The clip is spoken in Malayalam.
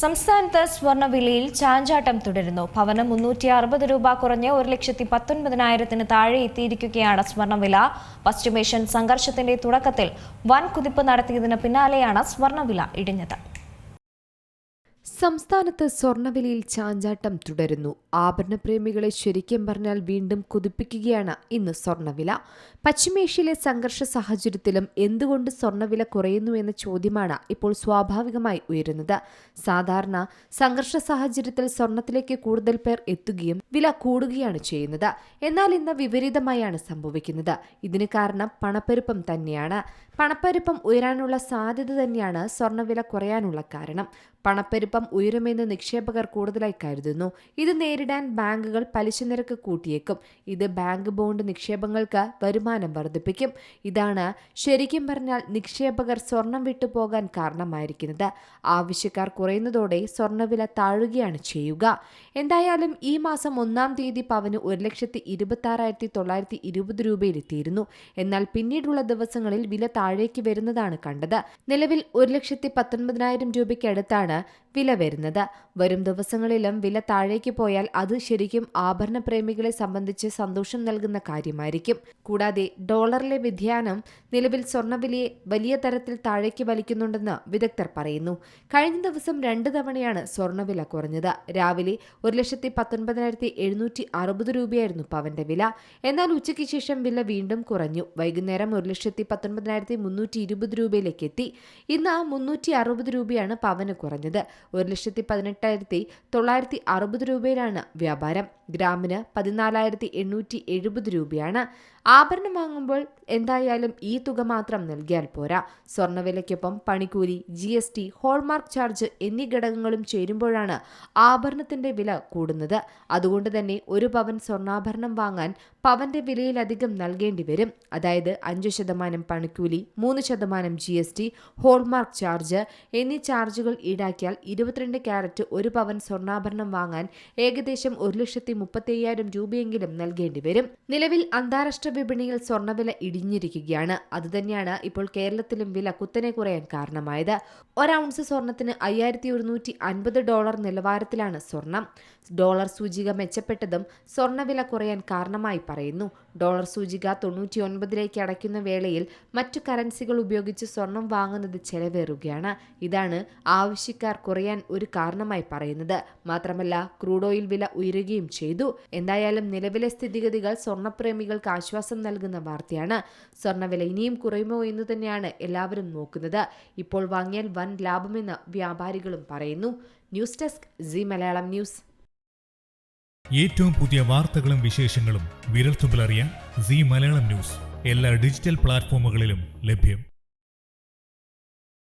സംസ്ഥാനത്ത് സ്വർണ്ണവിലയിൽ ചാഞ്ചാട്ടം തുടരുന്നു. പവന് 360 രൂപ കുറഞ്ഞ് 1,19,000-ന് താഴെ എത്തിയിരിക്കുകയാണ് സ്വർണ്ണവില. പശ്ചിമേഷ്യൻ സംഘർഷത്തിന്റെ തുടക്കത്തിൽ വൻ കുതിപ്പ് നടത്തിയതിന് പിന്നാലെയാണ് സ്വർണ്ണവില ഇടിഞ്ഞത്. സംസ്ഥാനത്ത് സ്വർണ്ണവിലയിൽ ചാഞ്ചാട്ടം തുടരുന്നു. ആഭരണപ്രേമികളെ ശരിക്കും പറഞ്ഞാൽ വീണ്ടും കുതിപ്പിക്കുകയാണ് ഇന്ന് സ്വർണ്ണവില. പശ്ചിമേഷ്യയിലെ സംഘർഷ സാഹചര്യത്തിലും എന്തുകൊണ്ട് സ്വർണ്ണവില കുറയുന്നു എന്ന ചോദ്യമാണ് ഇപ്പോൾ സ്വാഭാവികമായി ഉയരുന്നത്. സാധാരണ സംഘർഷ സാഹചര്യത്തിൽ സ്വർണത്തിലേക്ക് കൂടുതൽ പേർ എത്തുകയും വില കൂടുകയാണ് ചെയ്യുന്നത്. എന്നാൽ ഇന്ന് വിപരീതമായാണ് സംഭവിക്കുന്നത്. ഇതിന് കാരണം പണപ്പെരുപ്പം തന്നെയാണ്. പണപ്പെരുപ്പം ഉയരാനുള്ള സാധ്യത തന്നെയാണ് സ്വർണ്ണവില കുറയാനുള്ള കാരണം. പണപ്പെരുപ്പം ഉയരുമെന്ന് നിക്ഷേപകർ കൂടുതലായി കരുതുന്നു. ഇത് നേരിടാൻ ബാങ്കുകൾ പലിശ നിരക്ക് കൂട്ടിയേക്കും. ഇത് ബാങ്ക് ബോണ്ട് നിക്ഷേപങ്ങൾക്ക് വരുമാനം വർദ്ധിപ്പിക്കും. ഇതാണ് ശരിക്കും പറഞ്ഞാൽ നിക്ഷേപകർ സ്വർണം വിട്ടുപോകാൻ കാരണമായിരിക്കുന്നത്. ആവശ്യക്കാർ കുറയുന്നതോടെ സ്വർണ്ണവില താഴുകയാണ് ചെയ്യുക. എന്തായാലും ഈ മാസം 1-ാം തീയതി പവന് 1,26,920 രൂപയിലെത്തിയിരുന്നു. എന്നാൽ പിന്നീടുള്ള ദിവസങ്ങളിൽ വില താഴേക്ക് വരുന്നതാണ് കണ്ടത്. നിലവിൽ 1,19,000 രൂപയ്ക്കടുത്താണ് വില വരുന്നത്. വരും ദിവസങ്ങളിലും വില താഴേക്ക് പോയാൽ അത് ശരിക്കും ആഭരണ പ്രേമികളെ സംബന്ധിച്ച് സന്തോഷം നൽകുന്ന കാര്യമായിരിക്കും. കൂടാതെ ഡോളറിലെ വ്യതിയാനം നിലവിൽ സ്വർണ്ണവിലയെ വലിയ തരത്തിൽ താഴേക്ക് വലിക്കുന്നുണ്ടെന്ന് വിദഗ്ധർ പറയുന്നു. കഴിഞ്ഞ ദിവസം 2 തവണയാണ് സ്വർണ്ണവില കുറഞ്ഞത്. രാവിലെ 1,19,760 രൂപയായിരുന്നു പവന്റെ വില. എന്നാൽ ഉച്ചയ്ക്ക് ശേഷം വില വീണ്ടും കുറഞ്ഞു. വൈകുന്നേരം 1,19,320 രൂപയിലേക്ക് എത്തി. ഇന്ന് 360 രൂപയാണ് പവന് കുറഞ്ഞത്. 1,18,960 രൂപയിലാണ് വ്യാപാരം. ഗ്രാമിന് 14,870 രൂപയാണ്. ആഭരണം വാങ്ങുമ്പോൾ എന്തായാലും ഈ തുക മാത്രം നൽകിയാൽ പോരാ. സ്വർണ്ണവിലയ്ക്കൊപ്പം പണിക്കൂലി, GST, ഹോൾമാർക്ക് ചാർജ് എന്നീ ഘടകങ്ങളും ചേരുമ്പോഴാണ് ആഭരണത്തിന്റെ വില കൂടുന്നത്. അതുകൊണ്ട് തന്നെ ഒരു പവൻ സ്വർണ്ണാഭരണം വാങ്ങാൻ പവന്റെ വിലയിലധികം നൽകേണ്ടി വരും. അതായത് 5% പണിക്കൂലി, 3% GST, ഹോൾമാർക്ക് ചാർജ് എന്നീ ചാർജുകൾ ഈടാക്കിയാൽ 22 ക്യാരറ്റ് ഒരു പവൻ സ്വർണ്ണാഭരണം വാങ്ങാൻ ഏകദേശം 1,35,000 രൂപയെങ്കിലും നൽകേണ്ടി വരും. നിലവിൽ അന്താരാഷ്ട്ര വിപണിയിൽ സ്വർണ്ണവില ഇടിഞ്ഞിരിക്കുകയാണ്. അതുതന്നെയാണ് ഇപ്പോൾ കേരളത്തിലും വില കുത്തനെ കുറയാൻ കാരണമായത്. 1 ഔൺസ് സ്വർണത്തിന് $5,150 നിലവാരത്തിലാണ് സ്വർണം. ഡോളർ സൂചിക മെച്ചപ്പെട്ടതും സ്വർണ്ണവില കുറയാൻ കാരണമായി പറയുന്നു. ഡോളർ സൂചിക 99 അടയ്ക്കുന്ന വേളയിൽ മറ്റു കറൻസികൾ ഉപയോഗിച്ച് സ്വർണം വാങ്ങുന്നത് ചെലവേറുകയാണ്. ഇതാണ് ആവശ്യക്കാർ കുറയാൻ ഒരു കാരണമായി പറയുന്നത്. മാത്രമല്ല ക്രൂഡ് ഓയിൽ വില ഉയരുകയും ചെയ്തു. എന്തായാലും നിലവിലെ സ്ഥിതിഗതികൾ സ്വർണ്ണപ്രേമികൾക്ക് ആശ്വാസം നൽകുന്ന വാർത്തയാണ്. സ്വർണ്ണവില ഇനിയും കുറയുമോ എന്ന് തന്നെയാണ് എല്ലാവരും നോക്കുന്നത്. ഇപ്പോൾ വാങ്ങിയാൽ വൻ ലാഭമെന്ന് വ്യാപാരികളും പറയുന്നു. News desk C Malayalam news. ഏറ്റവും പുതിയ വാർത്തകളും വിശേഷങ്ങളും വിരൽത്തുമ്പിലറിയാൻ സി മലയാളം ന്യൂസ് എല്ലാ ഡിജിറ്റൽ പ്ലാറ്റ്ഫോമുകളിലും ലഭ്യം.